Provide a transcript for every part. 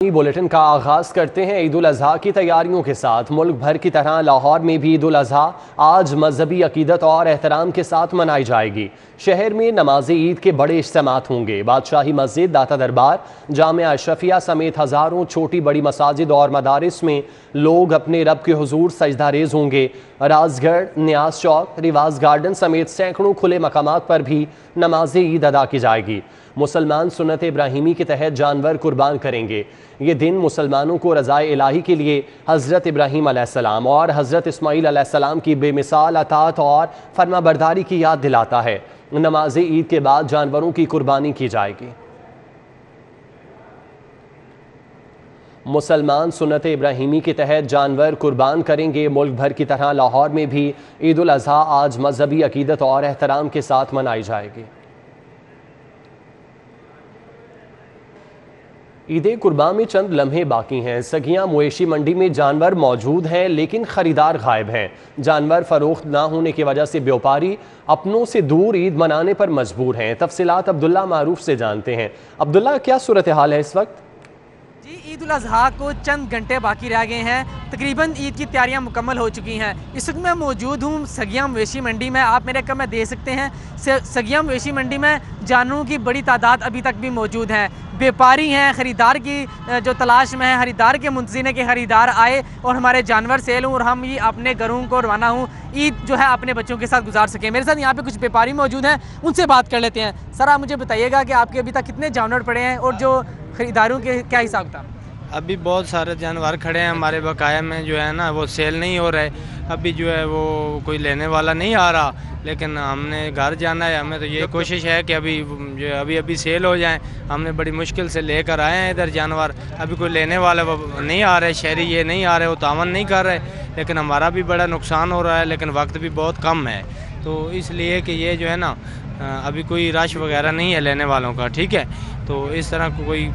Bulletin का आगाज करते हैं ईद उल अजहा की तैयारियों के साथ। मुल्क भर की तरह लाहौर में भी ईद उल अजहा आज मजहबी अकीदत और एहतराम के साथ मनाई जाएगी। शहर में नमाज ईद के बड़े इज्तिमात होंगे। बादशाही मस्जिद, दाता दरबार, जामिया अशरफिया समेत हज़ारों छोटी बड़ी मसाजिद और मदारिस में लोग अपने रब के हुजूर सजदारेज होंगे। राजगढ़, न्याज चौक, रिवाज गार्डन समेत सैकड़ों खुले मकामात पर भी नमाज ईद अदा की जाएगी। मुसलमान सुन्नत इब्राहिमी के तहत जानवर कुर्बान करेंगे। ये दिन मुसलमानों को रज़ाए इलाही के लिए हज़रत इब्राहीम अलैहिस्सलाम और हज़रत इस्माईल अलैहिस्सलाम की बेमिसाल अताअत और फरमाबरदारी की याद दिलाता है। नमाज ईद के बाद जानवरों की कुर्बानी की जाएगी। मुसलमान सुन्नत इब्राहिमी के तहत जानवर कुर्बान करेंगे। मुल्क भर की तरह लाहौर में भी ईद उल अजहा आज मजहबी अकीदत और एहतराम के साथ मनाई जाएगी। ईद कुर्बान में चंद लम्हे बाकी हैं। सगियां मवेशी मंडी में जानवर मौजूद हैं लेकिन ख़रीदार गायब हैं। जानवर फरोख्त ना होने की वजह से व्यापारी अपनों से दूर ईद मनाने पर मजबूर हैं। तफसीलात अब्दुल्ला मारूफ से जानते हैं। अब्दुल्ला, क्या सूरत हाल है इस वक्त? जी, ईद उल अजहा को चंद घंटे बाकी रह गए हैं। तकरीबन ईद की तैयारियां मुकम्मल हो चुकी हैं। इस वक्त मैं मौजूद हूँ सगियां मवेशी मंडी में। आप मेरे कम में दे सकते हैं सगियां मवेशी मंडी में जानवरों की बड़ी तादाद अभी तक भी मौजूद है। व्यापारी हैं, ख़रीदार की जो तलाश में है, ख़रीदार के मुंतज़िर के ख़रीदार आए और हमारे जानवर सेल हों और हम ये अपने घरों को रवाना हूँ ईद जो है अपने बच्चों के साथ गुजार सकें। मेरे साथ यहाँ पे कुछ व्यापारी मौजूद हैं, उनसे बात कर लेते हैं। सर, आप मुझे बताइएगा कि आपके अभी तक कितने जानवर पड़े हैं और जो ख़रीदारों के क्या हिसाब था? अभी बहुत सारे जानवर खड़े हैं हमारे बकाया में, जो है ना वो सेल नहीं हो रहे। अभी जो है वो कोई लेने वाला नहीं आ रहा, लेकिन हमने घर जाना है। हमें तो ये कोशिश है कि अभी सेल हो जाएं। हमने बड़ी मुश्किल से लेकर आए हैं इधर जानवर। अभी कोई लेने वाला नहीं आ रहे, शहरी ये नहीं आ रहे, वो तावन नहीं कर रहे। लेकिन हमारा भी बड़ा नुकसान हो रहा है, लेकिन वक्त भी बहुत कम है, तो इसलिए कि ये जो है ना अभी कोई रश वगैरह नहीं है लेने वालों का। ठीक है, तो इस तरह कोई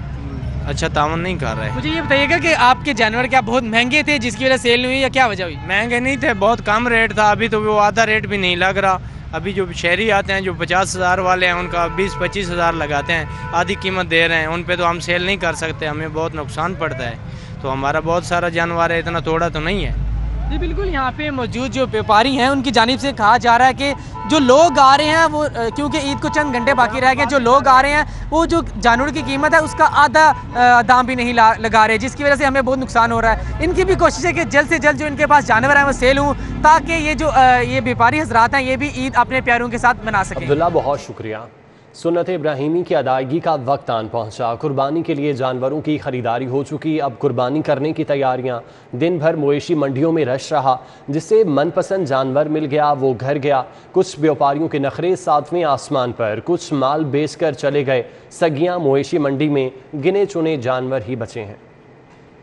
अच्छा तावन नहीं कर रहे। मुझे ये बताइएगा कि आपके जानवर क्या बहुत महंगे थे जिसकी वजह सेल नहीं हुई, या क्या वजह हुई? महंगे नहीं थे, बहुत कम रेट था। अभी तो वो आधा रेट भी नहीं लग रहा। अभी जो शहरी आते हैं, जो 50,000 वाले हैं, उनका 20-25 हज़ार लगाते हैं, आधी कीमत दे रहे हैं। उन पे तो हम सेल नहीं कर सकते, हमें बहुत नुकसान पड़ता है। तो हमारा बहुत सारा जानवर है, इतना थोड़ा तो नहीं है। जी बिल्कुल, यहाँ पे मौजूद जो व्यापारी हैं उनकी जानिब से कहा जा रहा है कि जो लोग आ रहे हैं वो, क्योंकि ईद को चंद घंटे बाकी रह गए, जो लोग आ रहे हैं वो जो जानवर की कीमत है उसका आधा दाम भी नहीं लगा रहे, जिसकी वजह से हमें बहुत नुकसान हो रहा है। इनकी भी कोशिश है कि जल्द से जल्द जो इनके पास जानवर हैं वो सेल हों, ताकि ये व्यापारी हजरात हैं ये भी ईद अपने प्यारों के साथ मना सकें। अब्दुल्ला, बहुत शुक्रिया। सुन्नत इब्राहिमी की अदायगी का वक्त आन पहुंचा। कुर्बानी के लिए जानवरों की ख़रीदारी हो चुकी। अब कुर्बानी करने की तैयारियां। दिन भर मवेशी मंडियों में रश रहा। जिसे मनपसंद जानवर मिल गया वो घर गया। कुछ व्यापारियों के नखरे सातवें आसमान पर, कुछ माल बेचकर चले गए। सगियां मवेशी मंडी में गिने चुने जानवर ही बचे हैं।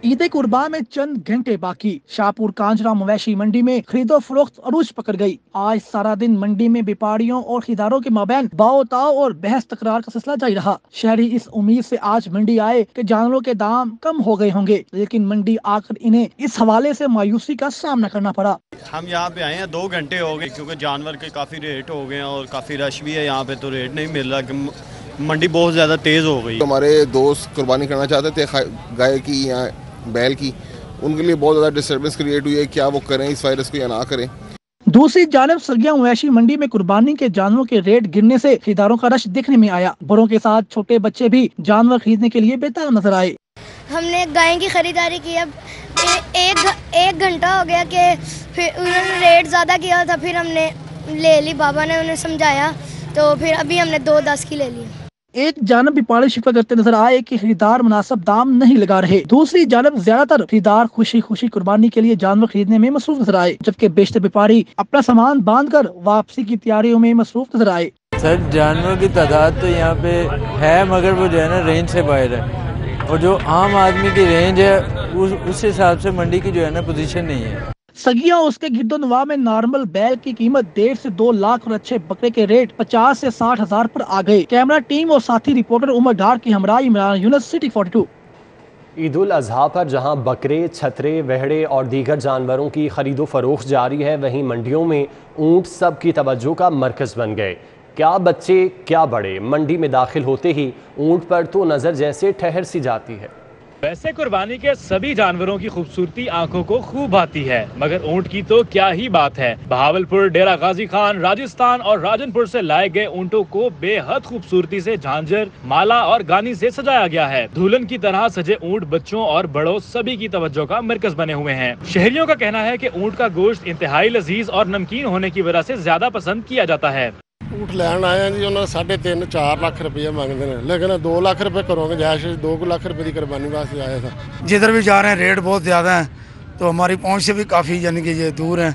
ईद कुर्बान में चंद घंटे बाकी। शाहपुर कांजरा मवेशी मंडी में खरीदो फरोख्त अरूज पकड़ गई। आज सारा दिन मंडी में व्यापारियों और खरीदारों के माबैन बाओ ताओ और बहस तकरार का सिलसिला जारी रहा। शहरी इस उम्मीद से आज मंडी आए कि जानवरों के दाम कम हो गए होंगे, लेकिन मंडी आकर इन्हें इस हवाले से मायूसी का सामना करना पड़ा। हम यहाँ पे आए हैं 2 घंटे हो गए, क्योंकि जानवर के काफी रेट हो गए और काफी रश भी है यहाँ पे, तो रेट नहीं मिल रहा। मंडी बहुत ज्यादा तेज हो गई। हमारे दोस्त कुर्बानी करना चाहते थे गाय की या बैल की, उनके लिए बहुत ज़्यादा डिस्टर्बेंस क्रिएट हुई है। क्या वो करें इस वायरस को या ना करें? दूसरी जानिब सगियां मवेशी मंडी में कुर्बानी के जानवरों के रेट गिरने से खरीदारों का रश देखने में आया। बड़ों के साथ छोटे बच्चे भी जानवर खरीदने के लिए बेताब नजर आए। हमने गाय की खरीदारी की। अब एक घंटा हो गया कि फिर उन्होंने रेट ज़्यादा किया था, फिर हमने ले ली। बाबा ने उन्हें समझाया तो फिर अभी हमने 2.10 की ले ली। एक जानब व्यापारी शिकवा करते नजर आए कि खरीदार मुनासिब दाम नहीं लगा रहे। दूसरी जानब ज्यादातर खरीदार खुशी खुशी कुर्बानी के लिए जानवर खरीदने में मसरूफ नजर आए, जबकि बेशतर व्यापारी अपना सामान बांधकर वापसी की तैयारियों में मसरूफ नजर आए। सर, जानवरों की तादाद तो यहाँ पे है, मगर वो जो है ना रेंज से बाहर है, और जो आम आदमी की रेंज है उस हिसाब से मंडी की जो है ना पोजीशन नहीं है। सगिया उसके गिरदोनवा में नॉर्मल बैल की कीमत 1.5 से 2 लाख और अच्छे बकरे के रेट 50 से 60 हजार पर आ गए। कैमरा टीम और साथी रिपोर्टर उमर डार की हमराही इमरान यूनिस, सिटी 42। ईद उल अजहा पर जहां बकरे, छतरे, वहड़े और दीगर जानवरों की खरीदो फरोख्त जारी है, वहीं मंडियों में ऊँट सब की तवज्जो का मरकज बन गए। क्या बच्चे क्या बड़े, मंडी में दाखिल होते ही ऊँट पर तो नज़र जैसे ठहर सी जाती है। वैसे कुर्बानी के सभी जानवरों की खूबसूरती आंखों को खूब भाती है, मगर ऊंट की तो क्या ही बात है। बहावलपुर, डेरा गाजी खान, राजस्थान और राजनपुर से लाए गए ऊंटों को बेहद खूबसूरती से झांझर, माला और गानी से सजाया गया है। दुल्हन की तरह सजे ऊंट बच्चों और बड़ों सभी की तवज्जो का मरकज बने हुए हैं। शहरियों का कहना है कि ऊंट का गोश्त इंतहाई लजीज और नमकीन होने की वजह से ज्यादा पसंद किया जाता है। ऊँट लैन आए जी, उन्होंने 3.5-4 लाख रुपये मांगते हैं, लेकिन 2 लाख रुपये करोगे जैश 2 लाख रुपये की कुर्बानी वास्ते आया था। जिधर भी जा रहे हैं रेट बहुत ज़्यादा है, तो हमारी पहुंच से भी काफ़ी यानी कि ये दूर है,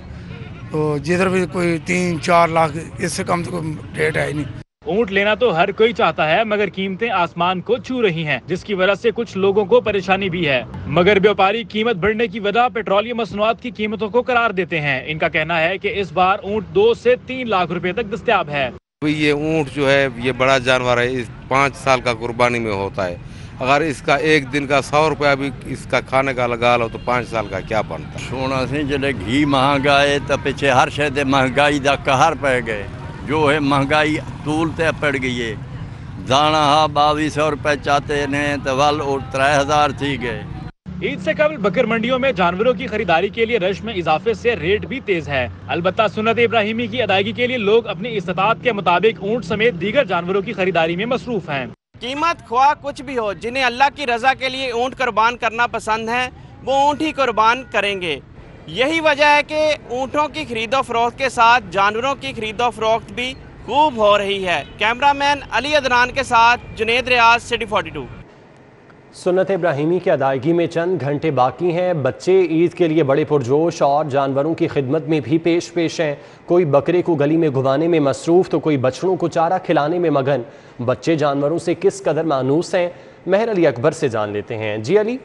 तो जिधर भी कोई 3-4 लाख, इससे कम तो कोई रेट है ही नहीं। ऊंट लेना तो हर कोई चाहता है, मगर कीमतें आसमान को छू रही हैं, जिसकी वजह से कुछ लोगों को परेशानी भी है। मगर व्यापारी कीमत बढ़ने की वजह पेट्रोलियम मसनूआत की कीमतों को करार देते हैं। इनका कहना है कि इस बार ऊंट 2 से 3 लाख रुपए तक दस्तयाब है। ये ऊंट जो है ये बड़ा जानवर है, इस 5 साल का कुर्बानी में होता है। अगर इसका एक दिन का 100 रुपया भी इसका खाने का लगा लो तो 5 साल का क्या बनता। सोना से जले घी महंगा है तो पीछे हर शहर महंगाई का कहर पै गए, जो है महंगाई तूलते पड़ गई है। दाना 2200 रुपये चाहते ने तो वाल और 3000 थी गए। ईद से कबल बकर मंडियों में जानवरों की खरीदारी के लिए रश में इजाफे से रेट भी तेज है। अलबत्ता सुन्नत इब्राहिमी की अदायगी के लिए लोग अपनी इस्तात के मुताबिक ऊंट समेत दीगर जानवरों की खरीदारी में मसरूफ हैं। कीमत ख्वाह कुछ भी हो, जिन्हें अल्लाह की रजा के लिए ऊंट कुर्बान करना पसंद है वो ऊंट ही कुर्बान करेंगे। यही वजह है कि ऊंटों की खरीदो फरोख्त के साथ जानवरों की खरीदो फरोख्त भी खूब हो रही है। कैमरामैन अली अदनान के साथ जुनेद रियाज, सिटी 42। सुन्नत इब्राहिमी की अदायगी में चंद घंटे बाकी हैं। बच्चे ईद के लिए बड़े पुरजोश और जानवरों की खिदमत में भी पेश हैं। कोई बकरे को गली में घुमाने में मसरूफ़ तो कोई बछड़ों को चारा खिलाने में मगन। बच्चे जानवरों से किस कदर मानूस हैं, महर अली अकबर से जान लेते हैं। जी अली।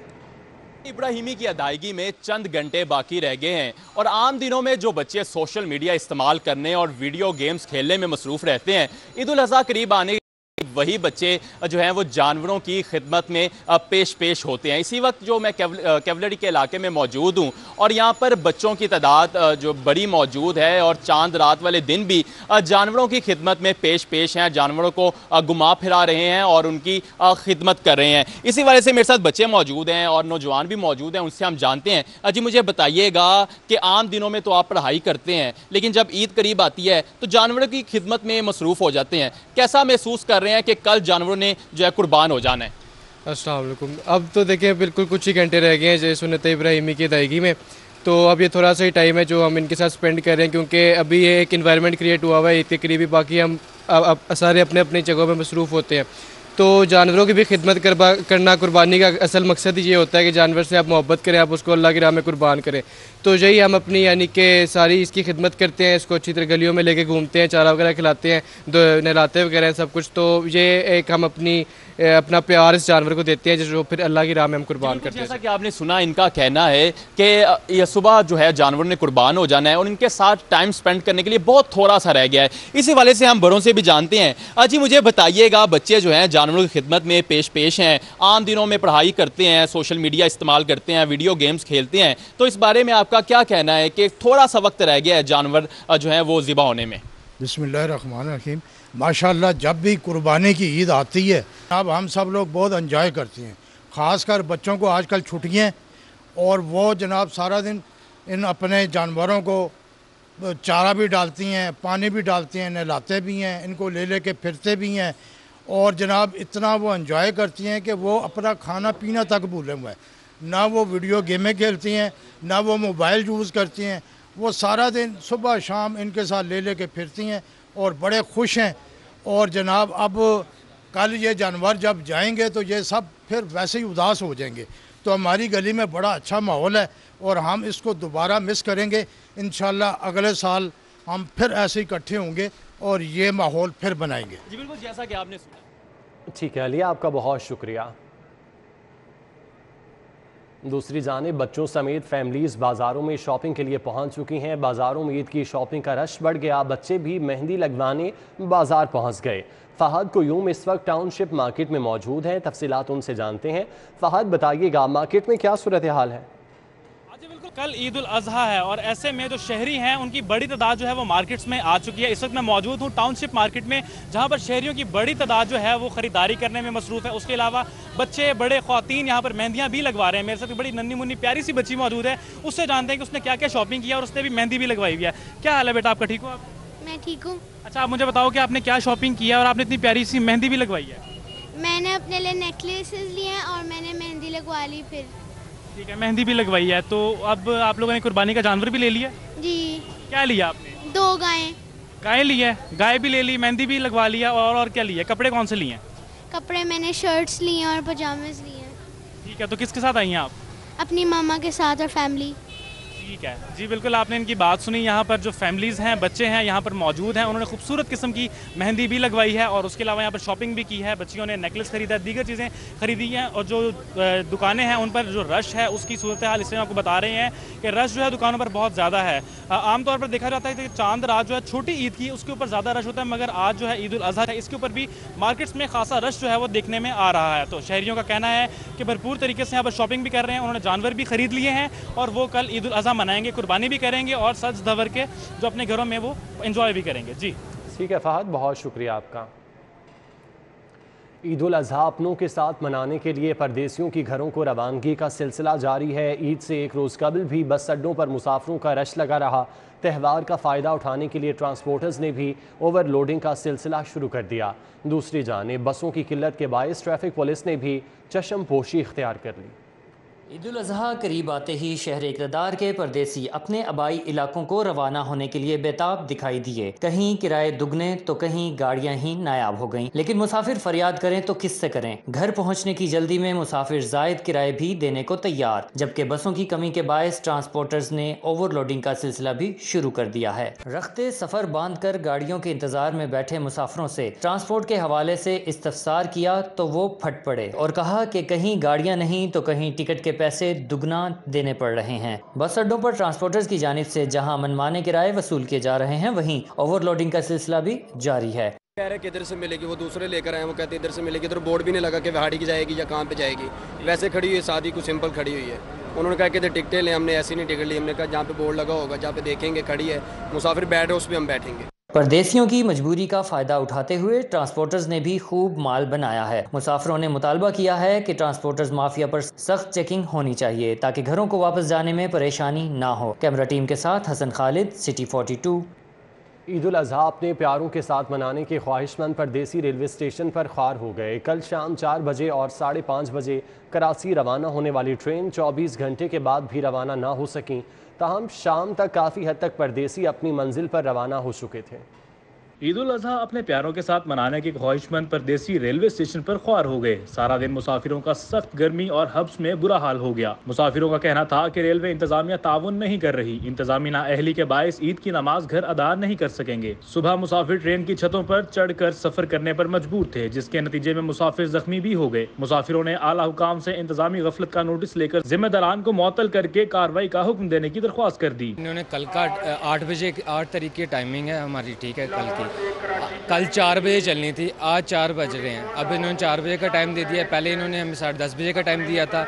इब्राहिमी की अदायगी में चंद घंटे बाकी रह गए हैं और आम दिनों में जो बच्चे सोशल मीडिया इस्तेमाल करने और वीडियो गेम्स खेलने में मसरूफ़ रहते हैं, ईद उल अज़हा करीब आने वही बच्चे जो हैं वो जानवरों की खिदमत में पेश होते हैं। इसी वक्त जो मैं कैवलरी के इलाके में मौजूद हूँ और यहाँ पर बच्चों की तादाद जो बड़ी मौजूद है और चांद रात वाले दिन भी जानवरों की खिदमत में पेश हैं, जानवरों को घुमा फिरा रहे हैं और उनकी खिदमत कर रहे हैं। इसी वजह से मेरे साथ बच्चे मौजूद हैं और नौजवान भी मौजूद हैं, उनसे हम जानते हैं। जी मुझे बताइएगा कि आम दिनों में तो आप पढ़ाई करते हैं, लेकिन जब ईद करीब आती है तो जानवरों की खिदमत में मसरूफ़ हो जाते हैं, कैसा महसूस कर रहे हैं कि कल जानवरों ने जो है कुर्बान हो जाना है? अस्सलाम वालेकुम। अब तो देखें बिल्कुल कुछ ही घंटे रह गए हैं जैसे सुन्नत इब्राहिमी की अदायगी में, तो अब ये थोड़ा सा ही टाइम है जो हम इनके साथ स्पेंड कर रहे हैं, क्योंकि अभी ये एक इन्वायरमेंट क्रिएट हुआ हुआ है ईद के करीबी। बाकी हम अब सारे अपने अपनी जगहों में मसरूफ़ होते हैं, तो जानवरों की भी खिदमत करना कुर्बानी का असल मकसद ये होता है कि जानवर से आप मोहब्बत करें, आप उसको अल्लाह की राह में कुर्बान करें। तो यही हम अपनी यानी कि सारी इसकी खिदमत करते हैं, इसको अच्छी तरह गलियों में लेके घूमते हैं, चारा वगैरह खिलाते हैं, नहलाते वगैरह सब कुछ। तो ये एक हम अपना प्यार इस जानवर को देते हैं जो फिर अल्लाह की राह में हम कुर्बान करते हैं। जैसा कि आपने सुना, इनका कहना है कि ये सुबह जो है जानवर ने कुर्बान हो जाना है और इनके साथ टाइम स्पेंड करने के लिए बहुत थोड़ा सा रह गया है। इसी वाले से हम बड़ों से भी जानते हैं। जी मुझे बताइएगा, बच्चे जो हैं जानवरों की खिदमत में पेश हैं, आम दिनों में पढ़ाई करते हैं, सोशल मीडिया इस्तेमाल करते हैं, वीडियो गेम्स खेलते हैं, तो इस बारे में आपका क्या कहना है कि थोड़ा सा वक्त रह गया है जानवर जो है वो ज़िबा होने में? बिस्मिल्लाहिर्रहमानिर्रहीम। माशाल्लाह, जब भी कुर्बानी की ईद आती है अब हम सब लोग बहुत एंजॉय करते हैं, ख़ासकर बच्चों को आजकल छुट्टियाँ और वो जनाब सारा दिन इन अपने जानवरों को चारा भी डालती हैं, पानी भी डालती हैं, नहलाते भी हैं, इनको ले के फिरते भी हैं और जनाब इतना वो एंजॉय करती हैं कि वो अपना खाना पीना तक भूले हुए हैं। ना वो वीडियो गेमें खेलती हैं, ना वो मोबाइल यूज़ करती हैं, वो सारा दिन सुबह शाम इनके साथ ले के फिरती हैं और बड़े खुश हैं। और जनाब अब कल ये जानवर जब जाएंगे तो ये सब फिर वैसे ही उदास हो जाएंगे। तो हमारी गली में बड़ा अच्छा माहौल है और हम इसको दोबारा मिस करेंगे। इंशाल्लाह अगले साल हम फिर ऐसे इकट्ठे होंगे और ये माहौल फिर बनाएंगे। जी बिल्कुल, जैसा कि आपने सुना। ठीक है अली, आपका बहुत शुक्रिया। दूसरी जानिब बच्चों समेत फैमिलीज़ बाज़ारों में शॉपिंग के लिए पहुंच चुकी हैं। बाज़ारों में ईद की शॉपिंग का रश बढ़ गया, बच्चे भी मेहंदी लगवाने बाज़ार पहुंच गए। फ़हद कुयूम इस वक्त टाउनशिप मार्केट में मौजूद हैं, तफसीलात उनसे जानते हैं। फ़हद बताइएगा, मार्केट में क्या सूरत हाल है? बिल्कुल कल ईद उल अज़हा है और ऐसे में जो शहरी हैं उनकी बड़ी तादाद जो है वो मार्केट्स में आ चुकी है। इस वक्त मैं मौजूद हूँ टाउनशिप मार्केट में, जहाँ पर शहरियों की बड़ी तादाद जो है वो ख़रीदारी करने में मसरूफ़ है। उसके अलावा बच्चे बड़े ख़वातीन यहाँ पर मेहंदियाँ भी लगवा रहे हैं। मेरे साथ बड़ी नन्ही मुन्नी प्यारी सी बच्ची मौजूद है, उससे जानते हैं कि उसने क्या क्या शॉपिंग किया और उसने भी मेहंदी भी लगवाई हुई है। क्या हाल है बेटा आपका, ठीक हो आप? मैं ठीक हूँ। अच्छा, आप मुझे बताओ कि आपने क्या शॉपिंग किया और आपने इतनी प्यारी सी मेहंदी भी लगवाई है? मैंने अपने लिए नेकलेसेस लिए हैं और मैंने मेहंदी लगवा ली फिर। ठीक है, मेहंदी भी लगवाई है। तो अब आप लोगों ने कुर्बानी का जानवर भी ले लिया? जी। क्या लिया आपने? 2 गायें। गाय ली है, गाय भी ले ली, मेहंदी भी लगवा लिया, और क्या लिया? कपड़े कौन से लिए हैं? कपड़े मैंने शर्ट्स लिए हैं और पजामेज लिए हैं। ठीक है, तो किसके साथ आई हैं आप? अपनी मामा के साथ और फैमिली। ठीक है जी, बिल्कुल आपने इनकी बात सुनी। यहाँ पर जो फैमिलीज़ हैं, बच्चे हैं यहाँ पर मौजूद हैं, उन्होंने खूबसूरत किस्म की मेहंदी भी लगवाई है और उसके अलावा यहाँ पर शॉपिंग भी की है। बच्चियों ने नेकलेस खरीदा है, दीगर चीज़ें खरीदी हैं और जो दुकानें हैं उन पर जो रश है उसकी सूरत हाल इसलिए आपको बता रहे हैं कि रश जो है दुकानों पर बहुत ज़्यादा है। आमतौर पर देखा जाता है कि चांद रात जो है छोटी ईद की उसके ऊपर ज़्यादा रश होता है, मगर आज जो है ईद उल अज़हा है, इसके ऊपर भी मार्केट्स में खासा रश जो है वो देखने में आ रहा है। तो शहरियों का कहना है कि भरपूर तरीके से यहाँ पर शॉपिंग भी कर रहे हैं, उन्होंने जानवर भी खरीद लिए हैं और वो कल ईद उल अज़हा मनाएंगे, कुर्बानी भी करेंगे और सज धवर के जो अपने घरों में वो एंजॉय भी करेंगे। जी ठीक है फहद, बहुत शुक्रिया आपका। ईद उल अज़हा अपनों के साथ मनाने के लिए परदेसियों की घरों को रवानगी का सिलसिला जारी है। ईद से एक रोज़ कबल भी बस अड्डों पर मुसाफिरों का रश लगा रहा। त्यौहार का फ़ायदा उठाने के लिए ट्रांसपोर्टर्स ने भी ओवरलोडिंग का सिलसिला शुरू कर दिया। दूसरी जानिब बसों की किल्लत के बायस ट्रैफिक पुलिस ने भी चश्म पोशी इख्तियार कर ली। ईद उल अज़हा करीब आते ही शहर इक़्तिदार के परदेसी अपने आबाई इलाकों को रवाना होने के लिए बेताब दिखाई दिए। कहीं किराए दुगने तो कहीं गाड़ियां ही नायाब हो गईं। लेकिन मुसाफिर फरियाद करें तो किससे करें? घर पहुंचने की जल्दी में मुसाफिर जायद किराए भी देने को तैयार, जबकि बसों की कमी के बायस ट्रांसपोर्टर्स ने ओवरलोडिंग का सिलसिला भी शुरू कर दिया है। रखते सफर बांध कर गाड़ियों के इंतजार में बैठे मुसाफिरों से ट्रांसपोर्ट के हवाले से इस्तफसार किया तो वो फट पड़े और कहा कि कहीं गाड़ियां नहीं तो कहीं टिकट के पैसे दुगना देने पड़ रहे हैं। बस अड्डों पर ट्रांसपोर्टर्स की जानिब से जहां मनमाने किराए वसूल किए जा रहे हैं, वहीं ओवरलोडिंग का सिलसिला भी जारी है। कह रहे कि इधर से मिलेगी, वो दूसरे लेकर आए, वो कहते हैं इधर से मिलेगी, इधर बोर्ड भी नहीं लगा कि वहाड़ी की जाएगी या कहाँ पे जाएगी। वैसे खड़ी हुई है, सादी कुछ सिंपल खड़ी हुई है। उन्होंने कहा कि इधर टिकटें लें, हमने ऐसी नहीं टिकट ली। हमने कहा जहाँ पे बोर्ड लगा होगा, जहाँ पे देखेंगे खड़ी है, मुसाफिर बैठ है, उस पर हम बैठेंगे। परदेसियों की मजबूरी का फ़ायदा उठाते हुए ट्रांसपोर्टर्स ने भी खूब माल बनाया है। मुसाफिरों ने मुतालबा किया है कि ट्रांसपोर्टर्स माफिया पर सख्त चेकिंग होनी चाहिए ताकि घरों को वापस जाने में परेशानी ना हो। कैमरा टीम के साथ हसन खालिद, सिटी 42। ईद उल अज़हा अपने प्यारों के साथ मनाने के ख्वाहिशमंद परदेसी रेलवे स्टेशन पर ख्वार हो गए। कल शाम 4 बजे और 5:30 बजे कराची रवाना होने वाली ट्रेन 24 घंटे के बाद भी रवाना ना हो सकी। ताहम शाम तक काफ़ी हद तक परदेसी अपनी मंजिल पर रवाना हो चुके थे। ईद उल अज़हा अपने प्यारों के साथ मनाने के ख्वाहिशमंद परदेसी रेलवे स्टेशन पर ख्वार हो गए। सारा दिन मुसाफिरों का सख्त गर्मी और हब्स में बुरा हाल हो गया। मुसाफिरों का कहना था कि रेलवे इंतजामिया ताउन नहीं कर रही, इंतजामी नाअहली के बायस ईद की नमाज घर अदा नहीं कर सकेंगे। सुबह मुसाफिर ट्रेन की छतों पर चढ़कर सफर करने पर मजबूर थे, जिसके नतीजे में मुसाफिर जख्मी भी हो गए। मुसाफिरों ने आला हुकाम से इंतजामी गफलत का नोटिस लेकर जिम्मेदारान को मुअत्तल करके कार्रवाई का हुक्म देने की दरख्वास्त कर दी। इन्होंने कल का 8 बजे 8 तारीख की टाइमिंग है हमारी, ठीक है, कल 4 बजे चलनी थी, आज 4 बज रहे हैं। अब इन्होंने 4 बजे का टाइम दे दिया। पहले इन्होंने हमें 10:30 बजे का टाइम दिया था,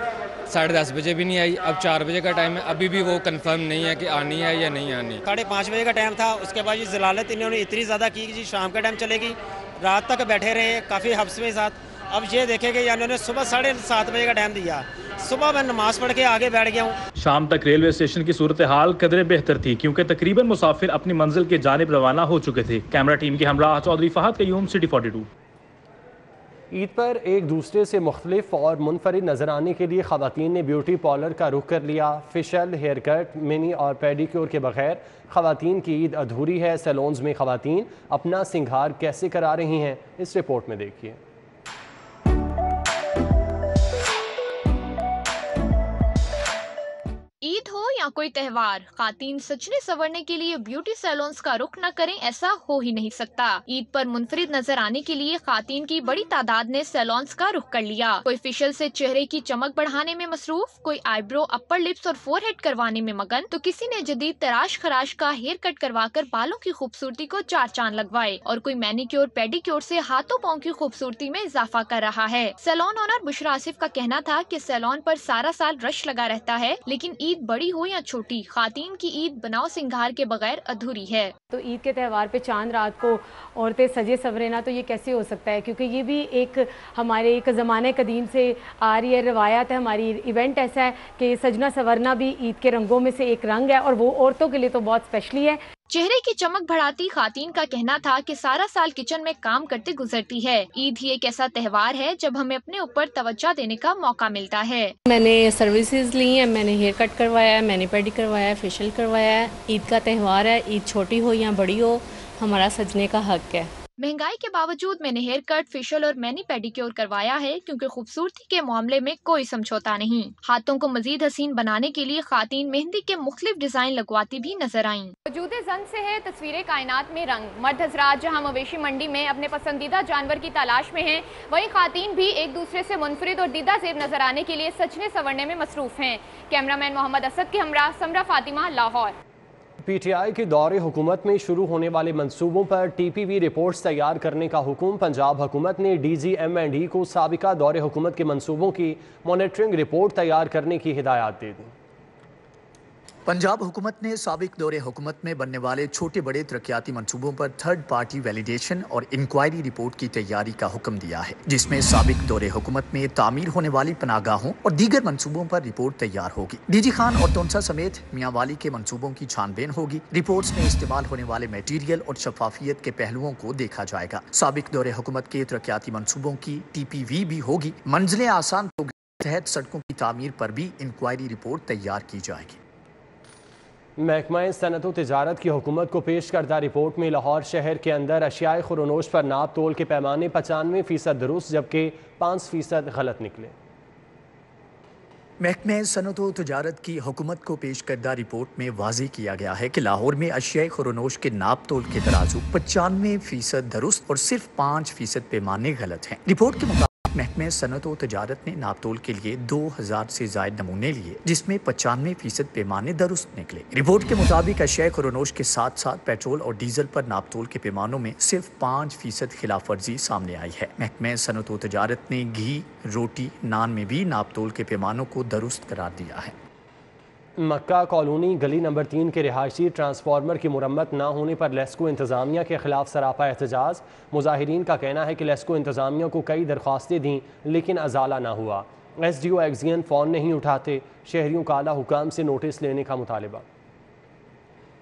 10:30 बजे भी नहीं आई, अब 4 बजे का टाइम है। अभी भी वो कंफर्म नहीं है कि आनी है या नहीं आनी। 5:30 बजे का टाइम था, उसके बाद ये जलालत इन्होंने इतनी ज़्यादा की कि जी शाम का टाइम चलेगी। रात तक बैठे रहे काफ़ी हब्स के साथ। अब ये देखेंगे या इन्होंने सुबह 7:30 बजे का टाइम दिया। सुबह मैं नमाज पढ़ के आगे बैठ गया हूँ। शाम तक रेलवे स्टेशन की सूरत हाल कदरे बेहतर थी, क्योंकि तकरीबन मुसाफिर अपनी मंजिल के जानिब रवाना हो चुके थे। कैमरा टीम के हमरा चौधरी फहद कयूम, सिटी 42। ईद पर एक दूसरे से मुख्तलिफ और मुनफरिद नजर आने के लिए खवातीन ने ब्यूटी पार्लर का रुख कर लिया। फेशियल, हेयर कट, मिनी और पेडिक्योर के बगैर खवातीन की ईद अधूरी है। सैलून्स में खवातीन अपना सिंगार कैसे करा रही हैं, इस रिपोर्ट में देखिए। ईद हो या कोई त्यौहार, खातीन सजने संवरने के लिए ब्यूटी सैलून्स का रुख न करें, ऐसा हो ही नहीं सकता। ईद पर मुनफरिद नजर आने के लिए खातीन की बड़ी तादाद ने सैलून्स का रुख कर लिया। कोई फेशियल से चेहरे की चमक बढ़ाने में मसरूफ, कोई आईब्रो, अपर लिप्स और फोरहेड करवाने में मगन, तो किसी ने जदीद तराश खराश का हेयर कट करवाकर बालों की खूबसूरती को 4 चांद लगवाए, और कोई मैनिक्योर पेडिक्योर से हाथों पाँव की खूबसूरती में इजाफा कर रहा है। सैलून ओनर बुशरा आसिफ का कहना था कि सैलून पर सारा साल रश लगा रहता है, लेकिन ईद बड़ी हो या یا چھوٹی، خواتین کی عید بناؤ سنگھار کے بغیر ادھوری ہے۔ تو عید کے تہوار پہ چاند رات کو عورتیں سجے سورے نہ تو یہ کیسے ہو سکتا ہے، کیونکہ یہ بھی ایک ہمارے ایک زمانہ قدیم سے آ رہی ہے روایت ہے ہماری۔ ایونٹ ایسا ہے کہ سجنا سورنا بھی عید کے رنگوں میں سے ایک رنگ ہے، اور وہ عورتوں کے لیے تو بہت اسپیشلی ہے۔ چہرے کی چمک بڑھاتی خواتین کا کہنا تھا کہ سارا سال کچن میں کام کرتے گزرتی ہے، عید ہی ایک ایسا تہوار ہے جب ہمیں اپنے اوپر توجہ دینے کا موقع ملتا ہے۔ میں نے سروسز لی ہیں، میں نے ہیئر کٹ کروایا ہے، مینی پیڈی کروایا ہے، فیشیل کروایا ہے۔ عید کا تہوار ہے، عید چھوٹی ہو یا بڑی ہو، ہمارا سجنے کا حق ہے۔ مہنگائی کے باوجود میں نے ہیئر کٹ، فیشیل اور مینی پیڈیکیور کروایا ہے، کیونکہ خوبصورتی کے معاملے میں کوئی سمجھوتا نہیں۔ ہاتھوں کو مزید حسین بنانے کے لیے خواتین مہندی کے مختلف ڈیزائن لگواتی بھی نظر آئیں۔ وجود زن سے ہے تصویر کائنات میں رنگ۔ مرد حضرات جہاں مویشی منڈی میں اپنے پسندیدہ جانور کی تلاش میں ہیں، وہیں خواتین بھی ایک دوسرے سے منفرد اور دیدہ زیب نظر آنے کے لیے سجنے سورنے میں مصروف ہیں۔ کیمرامین محمد اسد کے ہمراہ Samra Fatima, Lahore. P T I کے دور حکومت میں شروع ہونے والے منصوبوں پر ٹی پی وی رپورٹس تیار کرنے کا حکم۔ پنجاب حکومت نے ڈی جی ایم اینڈ ای کو سابقہ دور حکومت کے منصوبوں کی مانیٹرنگ رپورٹ تیار کرنے کی ہدایات دے دی۔ پنجاب حکومت نے سابق دور حکومت میں بننے والے چھوٹے بڑے ترقیاتی منصوبوں پر تھرڈ پارٹی ویلیڈیشن اور انکوائری رپورٹ کی تیاری کا حکم دیا ہے، جس میں سابق دور حکومت میں تعمیر ہونے والی پناہگاہوں اور دیگر منصوبوں پر رپورٹ تیار ہوگی۔ ڈی جی خان اور تونسا سمیت میاں والی کے منصوبوں کی چھان بین ہوگی۔ رپورٹس میں استعمال ہونے والے میٹیریل اور شفافیت کے پہلوؤں کو دیکھا جائے گا۔ سابق دور حکومت کے ترقیاتی منصوبوں کی ٹی پی وی بھی ہوگی۔ منزلیں آسان پروگرام کے تحت سڑکوں کی تعمیر پر بھی انکوائری رپورٹ تیار کی جائے گی۔ محکمہ صنعت و تجارت کی حکومت کو پیش کردہ رپورٹ میں لاہور شہر کے اندر اشیاء خورنوش پر ناپ تول کے پیمانے 95% درست جبکہ 5% غلط نکلے۔ محکمہ صنعت و تجارت کی حکومت کو پیش کردہ رپورٹ میں واضح کیا گیا ہے کہ لاہور میں اشیاء خورنوش کے ناپ تول کے ترازو 95% درست اور صرف 5% پیمانے غلط ہیں۔ رپورٹ کے مطابق محکمہ صنعت و تجارت نے ناپ تول کے لیے 2000 سے زائد نمونے لیے، جس میں 95% پیمانے درست نکلے۔ رپورٹ کے مطابق اشیاء خورنوش کے ساتھ ساتھ پیٹرول اور ڈیزل پر ناپ تول کے پیمانوں میں صرف 5% خلاف ورزی سامنے آئی ہے۔ محکمہ صنعت و تجارت نے گھی، روٹی، نان میں بھی ناپ تول کے پیمانوں کو درست قرار دیا ہے۔ مکہ کالونی گلی نمبر 3 کے رہائشی ٹرانسفارمر کی مرمت نہ ہونے پر لیسکو انتظامیہ کے خلاف سراپا احتجاج۔ مظاہرین کا کہنا ہے کہ لیسکو انتظامیہ کو کئی درخواستیں دیں لیکن ازالہ نہ ہوا۔ ایس ڈی او ایگزین فون نہیں اٹھاتے، شہریوں کا اعلیٰ حکام سے نوٹس لینے کا مطالبہ۔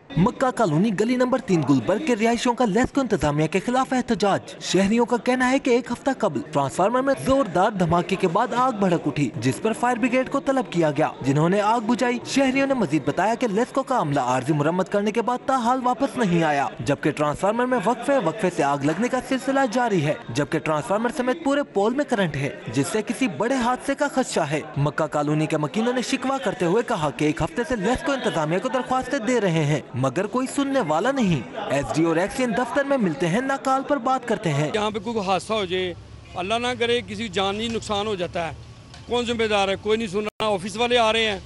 مکہ کالونی گلی نمبر 3 گلبرگ کے رہائشیوں کا لیسکو انتظامیہ کے خلاف احتجاج۔ شہریوں کا کہنا ہے کہ ایک ہفتہ قبل ٹرانسفارمر میں زوردار دھماکے کے بعد آگ بھڑک اٹھی، جس پر فائر بریگیڈ کو طلب کیا گیا، جنہوں نے آگ بجھائی۔ شہریوں نے مزید بتایا کہ لیسکو کا عملہ عارضی مرمت کرنے کے بعد تاحال واپس نہیں آیا، جبکہ ٹرانسفارمر میں وقفے سے آگ لگنے کا سلسلہ جاری ہے، جبکہ ٹرانسفارمر سمیت پورے پول میں کرنٹ ہے، جس سے کسی بڑے حادثے کا خدشہ ہے۔ مکہ کالونی کے مکینوں نے شکوہ کرتے ہوئے کہا کہ ایک ہفتے سے لیسکو انتظامیہ کو درخواستیں دے رہے ہیں مگر کوئی سننے والا نہیں۔ ایس ڈی او ایکسین دفتر میں ملتے ہیں، نہ کال پر بات کرتے ہیں۔ یہاں پہ کوئی حادثہ ہو جائے، اللہ نہ کرے کسی جانی نقصان ہو جاتا ہے، کون ذمہ دار ہے؟ کوئی نہیں سن رہا۔ آفس والے آ رہے ہیں،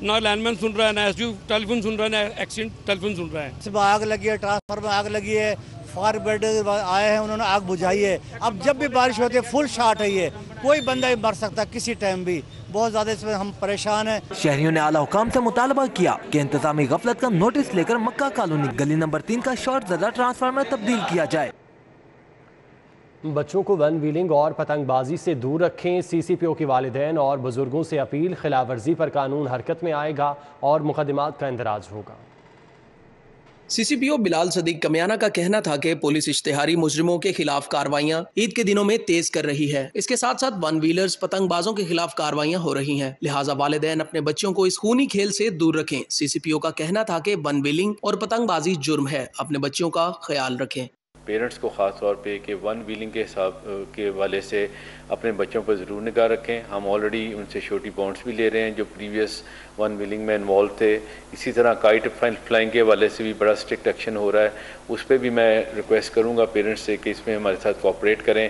نہ لائن مین سن رہا ہے، نہ ایس ڈی او ٹیلی فون سن رہا ہے، نہ ایکسیڈنٹ ٹیلی فون سن رہا ہے۔ صبح آگ لگی ہے، ٹرانسفارمر میں آگ لگی ہے، فائر بریگیڈ آئے ہیں، انہوں نے آگ بجھائی ہے۔ اب جب بھی بارش ہوتی ہے فل شارٹ ہے، یہ کوئی بندہ مر سکتا ہے کسی ٹائم بھی۔ بہت زیادہ اس میں ہم پریشان ہیں۔ شہریوں نے اعلیٰ حکام سے مطالبہ کیا کہ انتظامی غفلت کا نوٹس لے کر مکہ کالونی گلی نمبر 3 کا شارٹ زدہ ٹرانسفارمر تبدیل کیا جائے۔ بچوں کو ون ویلنگ اور پتنگ بازی سے دور رکھیں، سی سی پی او کے والدین اور بزرگوں سے اپیل۔ خلاف ورزی پر قانون حرکت میں آئے گا اور مقدمات کا اندراج ہوگا۔ سی سی پی او بلال صدیق کمیانہ کا کہنا تھا کہ پولیس اشتہاری مجرموں کے خلاف کارروائیاں عید کے دنوں میں تیز کر رہی ہے۔ اس کے ساتھ ساتھ ون ویلرز، پتنگ بازوں کے خلاف کارروائیاں ہو رہی ہیں، لہٰذا والدین اپنے بچوں کو اس خونی کھیل سے دور رکھیں۔ سی سی پی او کا کہنا تھا کہ ون ویلنگ اور پتنگ بازی جرم ہے، اپنے بچوں کا خیال رکھیں۔ پیرنٹس کو خاص طور پہ کہ ون ویلنگ کے حساب کے حوالے سے اپنے بچوں پر ضرور نگاہ رکھیں۔ ہم آلریڈی ان سے شورٹی بانڈس بھی لے رہے ہیں جو پریویس ون ویلنگ میں انوالو تھے۔ اسی طرح کائٹ فلائنگ کے حوالے سے بھی بڑا اسٹرکٹ ایکشن ہو رہا ہے، اس پہ بھی میں ریکویسٹ کروں گا پیرنٹس سے کہ اس میں ہمارے ساتھ کوآپریٹ کریں۔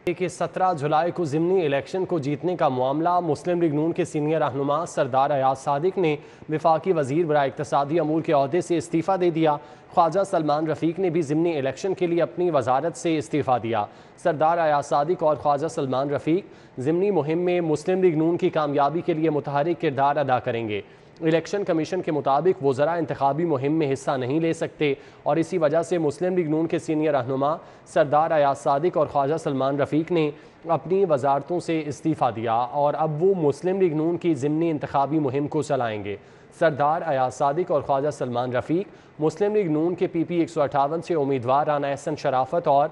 کہ 17 جولائی کو ضمنی الیکشن کو جیتنے کا معاملہ، مسلم لیگ نون کے سینئر رہنما سردار ایاز صادق نے وفاقی وزیر برائے اقتصادی امور کے عہدے سے استعفیٰ دے دیا۔ خواجہ سلمان رفیق نے بھی ضمنی الیکشن کے لیے اپنی وزارت سے استعفیٰ دیا۔ سردار ایاز صادق اور خواجہ سلمان رفیق ضمنی مہم میں مسلم لیگ نون کی کامیابی کے لیے متحرک کردار ادا کریں گے۔ الیکشن کمیشن کے مطابق وزراء انتخابی مہم میں حصہ نہیں لے سکتے اور اسی وجہ سے مسلم لیگ نون کے سینئر رہنما سردار ایاز صادق اور خواجہ سلمان رفیق نے اپنی وزارتوں سے استعفیٰ دیا اور اب وہ مسلم لیگ نون کی ضمنی انتخابی مہم کو چلائیں گے۔ سردار ایاز صادق اور خواجہ سلمان رفیق مسلم لیگ نون کے PP 158 سے امیدوار رانا احسن شرافت اور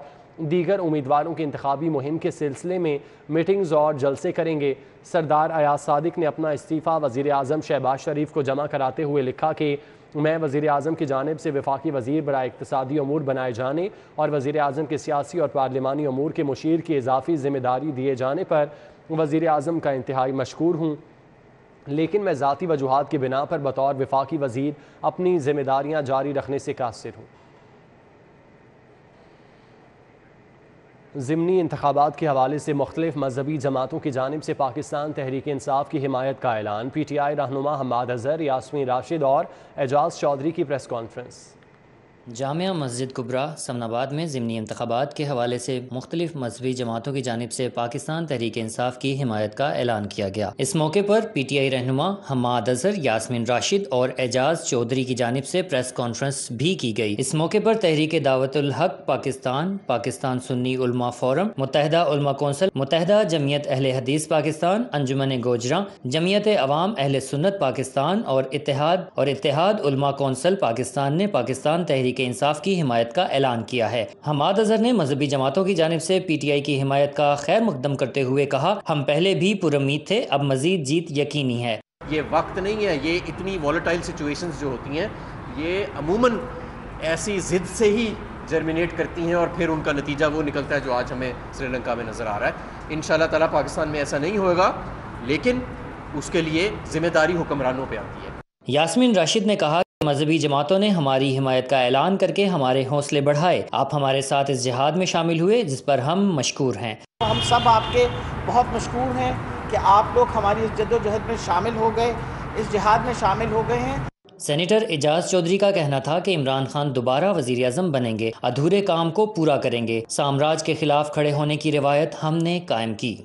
دیگر امیدواروں کی انتخابی مہم کے سلسلے میں میٹنگز اور جلسے کریں گے۔ سردار ایاز صادق نے اپنا استعفیٰ وزیر اعظم شہباز شریف کو جمع کراتے ہوئے لکھا کہ میں وزیر اعظم کی جانب سے وفاقی وزیر برائے اقتصادی امور بنائے جانے اور وزیر اعظم کے سیاسی اور پارلیمانی امور کے مشیر کی اضافی ذمہ داری دیے جانے پر وزیر اعظم کا انتہائی مشکور ہوں، لیکن میں ذاتی وجوہات کی بنا پر بطور وفاقی وزیر اپنی ذمہ داریاں جاری رکھنے سے قاصر ہوں۔ ضمنی انتخابات کے حوالے سے مختلف مذہبی جماعتوں کی جانب سے پاکستان تحریک انصاف کی حمایت کا اعلان۔ PTI رہنما حماد اظہر، یاسمین راشد اور اعجاز چودھری کی پریس کانفرنس۔ جامعہ مسجد کبریٰ سمن آباد میں ضمنی انتخابات کے حوالے سے مختلف مذہبی جماعتوں کی جانب سے پاکستان تحریک انصاف کی حمایت کا اعلان کیا گیا۔ اس موقع پر PTI رہنما حماد اظہر، یاسمین راشد اور اعجاز چودھری کی جانب سے پریس کانفرنس بھی کی گئی۔ اس موقع پر تحریک دعوت الحق پاکستان، پاکستان سنی علماء فورم، متحدہ علماء کونسل، متحدہ جمعیت اہل حدیث پاکستان، انجمن گوجراں، جمعیت عوام اہل سنت پاکستان اور اتحاد علماء کونسل پاکستان نے پاکستان تحریک انصاف کی حمایت کا اعلان کیا ہے۔ حماد اظہر نے مذہبی جماعتوں کی جانب سے PTI کی حمایت کا خیر مقدم کرتے ہوئے کہا، ہم پہلے بھی پرامید تھے، اب مزید جیت یقینی ہے۔ یہ وقت نہیں ہے، یہ اتنی ولیٹائل سچویشنز جو ہوتی ہیں یہ عموماً ایسی ضد سے ہی جرمینیٹ کرتی ہیں اور پھر ان کا نتیجہ وہ نکلتا ہے جو آج ہمیں سری لنکا میں نظر آ رہا ہے۔ انشاءاللہ تعالیٰ پاکستان میں ایسا نہیں ہوگا، لیکن اس کے لیے ذمہ داری حکمرانوں پہ آتی ہے۔ یاسمین راشد نے کہا کہ مذہبی جماعتوں نے ہماری حمایت کا اعلان کر کے ہمارے حوصلے بڑھائے، آپ ہمارے ساتھ اس جہاد میں شامل ہوئے جس پر ہم مشکور ہیں۔ ہم سب آپ کے بہت مشکور ہیں کہ آپ لوگ ہماری اس جد و جہد میں شامل ہو گئے، اس جہاد میں شامل ہو گئے ہیں۔ سینیٹر اعجاز چودھری کا کہنا تھا کہ عمران خان دوبارہ وزیر اعظم بنیں گے، ادھورے کام کو پورا کریں گے، سامراج کے خلاف کھڑے ہونے کی روایت ہم نے قائم کی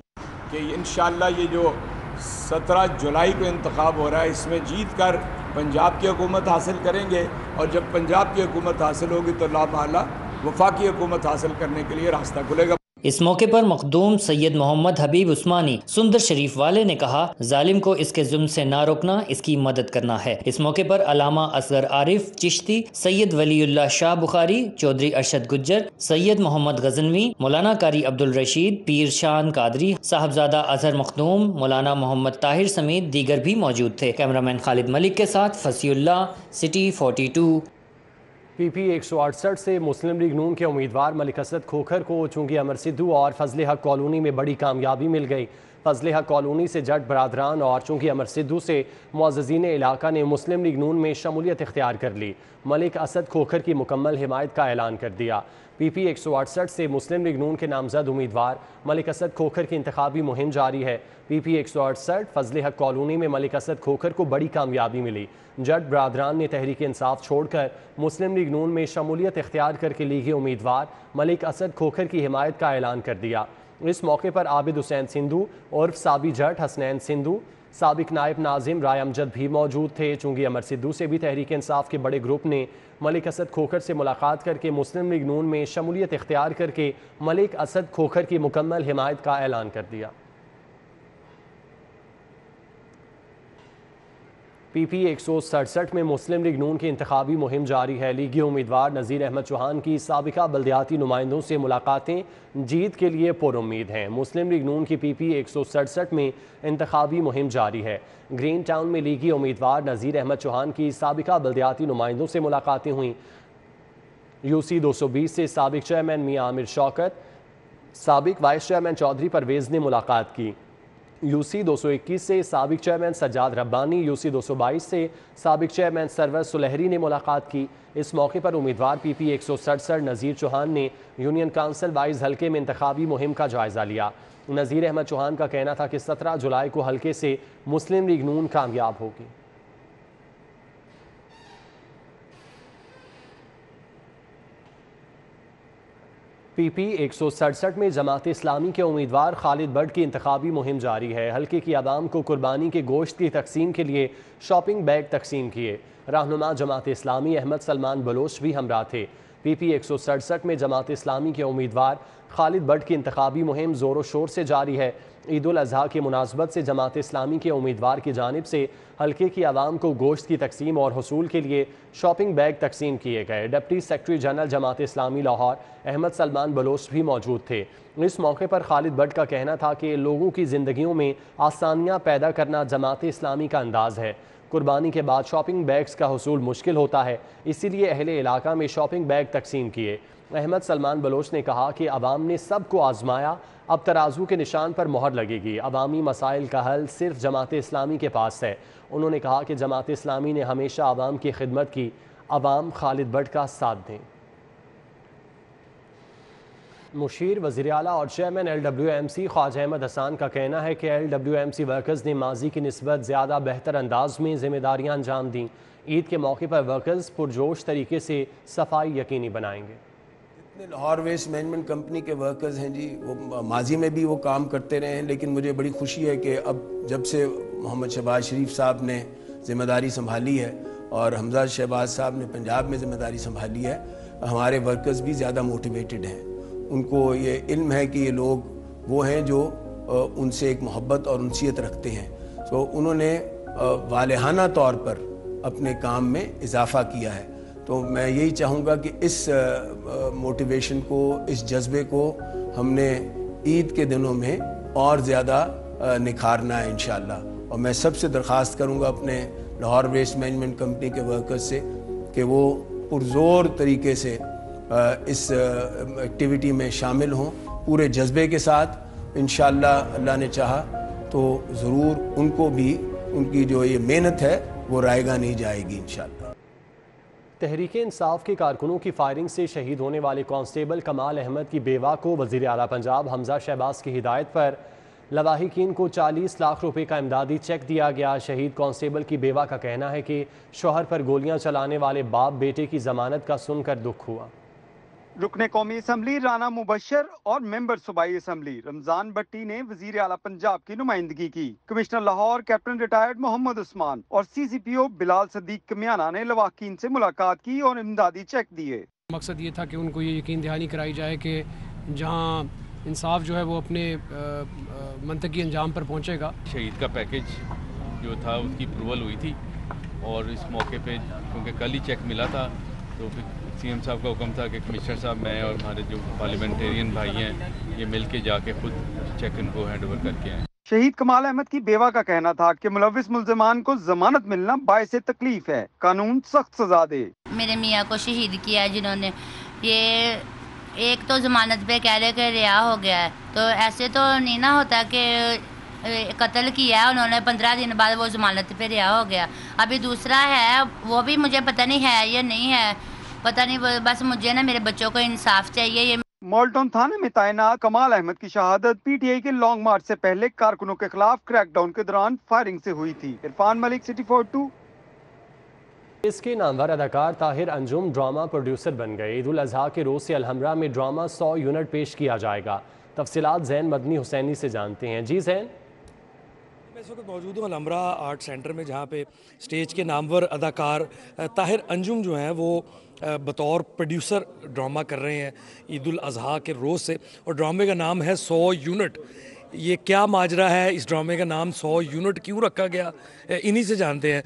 کہ انشاءاللہ یہ جو 17 جولائی کو انتخاب ہو رہا ہے اس میں جیت کر پنجاب کی حکومت حاصل کریں گے، اور جب پنجاب کی حکومت حاصل ہوگی تو لا محالہ وفاقی حکومت حاصل کرنے کے لیے راستہ کھلے گا۔ اس موقع پر مخدوم سید محمد حبیب عثمانی سندر شریف والے نے کہا، ظالم کو اس کے ظلم سے نہ روکنا، اس کی مدد کرنا ہے۔ اس موقع پر علامہ اصغر عارف چشتی، سید ولی اللہ شاہ بخاری، چودھری ارشد گجر، سید محمد غزنوی، مولانا قاری عبدالرشید، پیر شان قادری، صاحبزادہ اظہر مخدوم، مولانا محمد طاہر سمیت دیگر بھی موجود تھے۔ کیمرامین خالد ملک کے ساتھ فصیح اللہ، سٹی 42۔ PP 168 سے مسلم لیگ نون کے امیدوار ملک اسد کھوکھر کو چونگی امر سدھو اور فضل حق کالونی میں بڑی کامیابی مل گئی۔ فضل حق کالونی سے جٹ برادران اور چونگی امر سدھو سے معززین علاقہ نے مسلم لیگ نون میں شمولیت اختیار کر لی، ملک اسد کھوکھر کی مکمل حمایت کا اعلان کر دیا۔ PP 168 سے مسلم لیگ نون کے نامزد امیدوار ملک اسد کھوکھر کی انتخابی مہم جاری ہے۔ PP 168 فضل حق کالونی میں ملک اسد کھوکھر کو بڑی کامیابی ملی۔ جٹ برادران نے تحریک انصاف چھوڑ کر مسلم لیگ نون میں شمولیت اختیار کر کے لیگی امیدوار ملک اسد کھوکھر کی حمایت کا اعلان کر دیا۔ اس موقع پر عابد حسین سندھو عرف سابی جٹ، حسنین سندھو، سابق نائب ناظم رائے امجد بھی موجود تھے۔ چونگی امر سدھو سے بھی تحریک انصاف کے بڑے گروپ نے ملک اسد کھوکھر سے ملاقات کر کے مسلم لیگ نون میں شمولیت اختیار کر کے ملک اسد کھوکھر کی مکمل حمایت کا اعلان کر دیا۔ PP 167 میں مسلم لیگ نون کی انتخابی مہم جاری ہے۔ لیگی امیدوار نذیر احمد چوہان کی سابقہ بلدیاتی نمائندوں سے ملاقاتیں جیت کے لیے پر امید ہیں۔ مسلم لیگ نون کی PP 167 میں انتخابی مہم جاری ہے۔ گرین ٹاؤن میں لیگی امیدوار نذیر احمد چوہان کی سابقہ بلدیاتی نمائندوں سے ملاقاتیں ہوئیں۔ UC 220 سے سابق چیئرمین میاں عامر شوکت، سابق وائس چیئرمین چودھری پرویز نے ملاقات کی۔ UC 221 سے سابق چیئرمین سجاد ربانی، UC 222 سے سابق چیئرمین سرور سلہری نے ملاقات کی۔ اس موقع پر امیدوار PP 167 نذیر چوہان نے یونین کونسل وائز حلقے میں انتخابی مہم کا جائزہ لیا۔ نذیر احمد چوہان کا کہنا تھا کہ 17 جولائی کو حلقے سے مسلم لیگ نون کامیاب ہوگی۔ PP 167 में जमात इस्लामी के उम्मीदवार खालिद बट की इंतखाबी मुहिम जारी है। हल्के की आवाम को कुर्बानी के गोश्त की तकसीम के लिए शॉपिंग बैग तकसीम किए। रहनुमा जमात इस्लामी अहमद सलमान बलोच भी हमरा थे। PP 167 में जमात इस्लामी के उम्मीदवार खालिद बट की इंतखाबी मुहिम ज़ोर शोर से जारी है। ईद उल अज़हा की मुनासबत से जमात इस्लामी के उम्मीदवार की जानिब से हल्के की आवाम को गोश्त की तकसीम और हसूल के लिए शॉपिंग बैग तकसीम किए गए। Deputy secretary general Jamaat Islami Lahore Ahmad Salman Bloch भी मौजूद थे। इस मौके पर खालिद बट का कहना था कि लोगों की ज़िंदगियों में आसानियाँ पैदा करना जमात इस्लामी का अंदाज़ है। कुर्बानी के बाद शॉपिंग बैग्स का हसूल मुश्किल होता है, इसीलिए अहले इलाका में शॉपिंग बैग तकसीम किए। अहमद सलमान बलोच ने कहा कि अवाम ने सबको आजमाया, अब तराजू के निशान पर मोहर लगेगी। अवामी मसाइल का हल सिर्फ जमात इस्लामी के पास है। उन्होंने कहा कि जमात इस्लामी ने हमेशा अवाम की खिदमत की, अवाम खालिद बट का साथ दें। मुशीर, वज़ीर आला और चेयरमैन LWMC ख्वाजा अहमद हसन का कहना है कि LWMC वर्कर्स ने माजी की निस्बत ज़्यादा बेहतर अंदाज में ज़िम्मेदारियाँ अंजाम दी। ईद के मौके पर वर्कर्स पुरजोश तरीके से सफाई यकीनी बनाएंगे। जितने लाहौर वेस्ट मैनेजमेंट कंपनी के वर्कर्स हैं जी, वो माजी में भी वो काम करते रहे हैं, लेकिन मुझे बड़ी खुशी है कि अब जब से मोहम्मद शहबाज शरीफ साहब ने ज़िम्मेदारी संभाली है और हमजा शहबाज साहब ने पंजाब में ज़िम्मेदारी संभाली है, हमारे वर्कर्स भी ज़्यादा मोटिवेटेड हैं। उनको ये इल्म है कि ये लोग वो हैं जो उनसे एक मोहब्बत और उनसीयत रखते हैं। तो उन्होंने वालेहाना तौर पर अपने काम में इजाफ़ा किया है। तो मैं यही चाहूँगा कि इस मोटिवेशन को, इस जज्बे को हमने ईद के दिनों में और ज़्यादा निखारना है इंशाअल्लाह। और मैं सबसे दरख्वास्त करूँगा अपने लाहौर वेस्ट मैनेजमेंट कंपनी के वर्कर्स से कि वो पुरज़ोर तरीके से इस एक्टिविटी में शामिल हों, पूरे जज्बे के साथ। इंशाअल्लाह अल्लाह ने चाहा तो ज़रूर उनको भी उनकी जो ये मेहनत है वो रायगा नहीं जाएगी इंशाअल्लाह। तहरीक इंसाफ के कारकुनों की फायरिंग से शहीद होने वाले कांस्टेबल कमाल अहमद की बेवा को वज़ीर आला पंजाब हमजा शहबाज की हिदायत पर लवाहिकीन को 40 लाख रुपए का इमदादी चेक दिया गया। शहीद कांस्टेबल की बेवा का कहना है कि शौहर पर गोलियां चलाने वाले बाप बेटे की जमानत का सुनकर दुख हुआ। रुकने कौमी असम्बली राना मुबशर और मेंबर सूबाई असम्बली रमजान भट्टी ने वजीर आला पंजाब की नुमाइंदगी की। Commissioner Lahore captain retired Mohammad Usman और CCPO बिलाल सदीक कमियाना ने लवाहिकीन से मुलाकात की और इमदादी चेक दिए। मकसद ये था कि उनको ये यकीन दहानी कराई जाए कि जहाँ इंसाफ जो है वो अपने मंतकी अंजाम पर पहुँचेगा। शहीद का पैकेज जो था उसकी अप्रूवल हुई थी और इस मौके पे क्योंकि कल ही चेक मिला था तो फिर CM साहब का हुक्म था कि कमिश्नर साहब, मैं और हमारे जो पार्लियामेंटेरियन भाई हैं ये मिल के जाके खुद चेक इनको हैंड ओवर करके आए। शहीद कमाल अहमद की बेवा का कहना था कि मुलविस मुल्ज़िमान को जमानत मिलना बाइसे तकलीफ है, कानून सख्त सजा दे। मेरे मियाँ को शहीद किया जिन्होंने, ये एक तो जमानत पे कह रहे कि रिहा हो गया है, तो ऐसे तो नहीं ना होता कि कत्ल किया है उन्होंने, 15 दिन बाद वो जमानत पे रिहा हो गया। अभी दूसरा है वो भी मुझे पता नहीं है या नहीं है, पता नहीं, बस मुझे ना मेरे बच्चों को इंसाफ चाहिए। ये मॉल्टन थाने में तैनात कमाल अहमद की शहादत PTI के लॉन्ग मार्च से पहले कारकुनों के खिलाफ क्रैकडाउन के दौरान फायरिंग से हुई थी। इरफान मलिक, सिटी 42। इसके नामवर अदाकार ताहिर अंजुम ड्रामा प्रोड्यूसर बन गए। ईद उल अज़हा के रोज़ से अलहमरा में ड्रामा 100 यूनिट पेश किया जाएगा। तफसीलात ज़ैन मदनी हुसैनी से जानते हैं। जी ज़ैन। मैं इस वक्त मौजूद हूँ अलहमरा आर्ट सेंटर में, जहाँ पे स्टेज के नामवर अदाकार ताहिर अंजुम जो हैं वो बतौर प्रोड्यूसर ड्रामा कर रहे हैं ईद उल अज़हा के रोज़ से, और ड्रामे का नाम है 100 यूनिट। ये क्या माजरा है, इस ड्रामे का नाम 100 यूनिट क्यों रखा गया, इन्हीं से जानते हैं।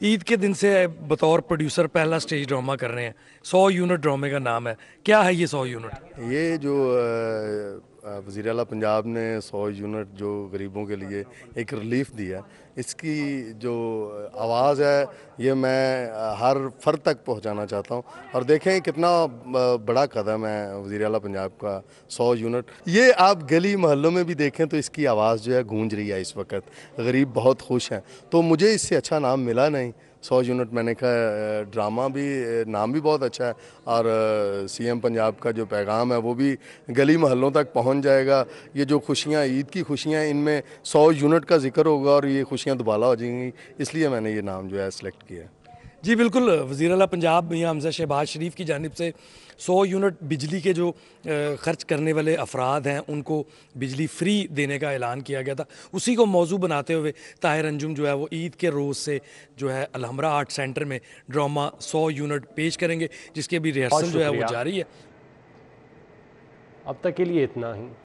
ईद के दिन से बतौर प्रोड्यूसर पहला स्टेज ड्रामा कर रहे हैं, 100 यूनिट ड्रामे का नाम है। क्या है ये 100 यूनिट? ये जो वज़ीर आला पंजाब ने 100 यूनिट जो गरीबों के लिए एक रिलीफ दिया, इसकी जो आवाज़ है ये मैं हर फर्द तक पहुंचाना चाहता हूं। और देखें कितना बड़ा कदम है वज़ीर आला पंजाब का 100 यूनिट। ये आप गली मोहल्लों में भी देखें तो इसकी आवाज़ जो है गूंज रही है इस वक्त, गरीब बहुत खुश हैं। तो मुझे इससे अच्छा नाम मिला नहीं 100 यूनिट। मैंने कहा ड्रामा भी, नाम भी बहुत अच्छा है और CM पंजाब का जो पैगाम है वो भी गली मोहल्लों तक पहुंच जाएगा। ये जो खुशियां, ईद की खुशियां, इनमें 100 यूनिट का जिक्र होगा और ये खुशियां दुबाला हो जाएंगी, इसलिए मैंने ये नाम जो है सिलेक्ट किया। जी बिल्कुल, वज़ीर आला पंजाब मियां हमज़ा शहबाज शरीफ की जानिब से 100 यूनिट बिजली के जो खर्च करने वाले अफराद हैं उनको बिजली फ्री देने का ऐलान किया गया था। उसी को मौजू बनाते हुए ताहिर अंजुम जो है वो ईद के रोज़ से जो है अलहमरा आर्ट सेंटर में ड्रामा 100 यूनिट पेश करेंगे, जिसकी अभी रिहर्सल जो है वो जारी है। अब तक के लिए इतना ही।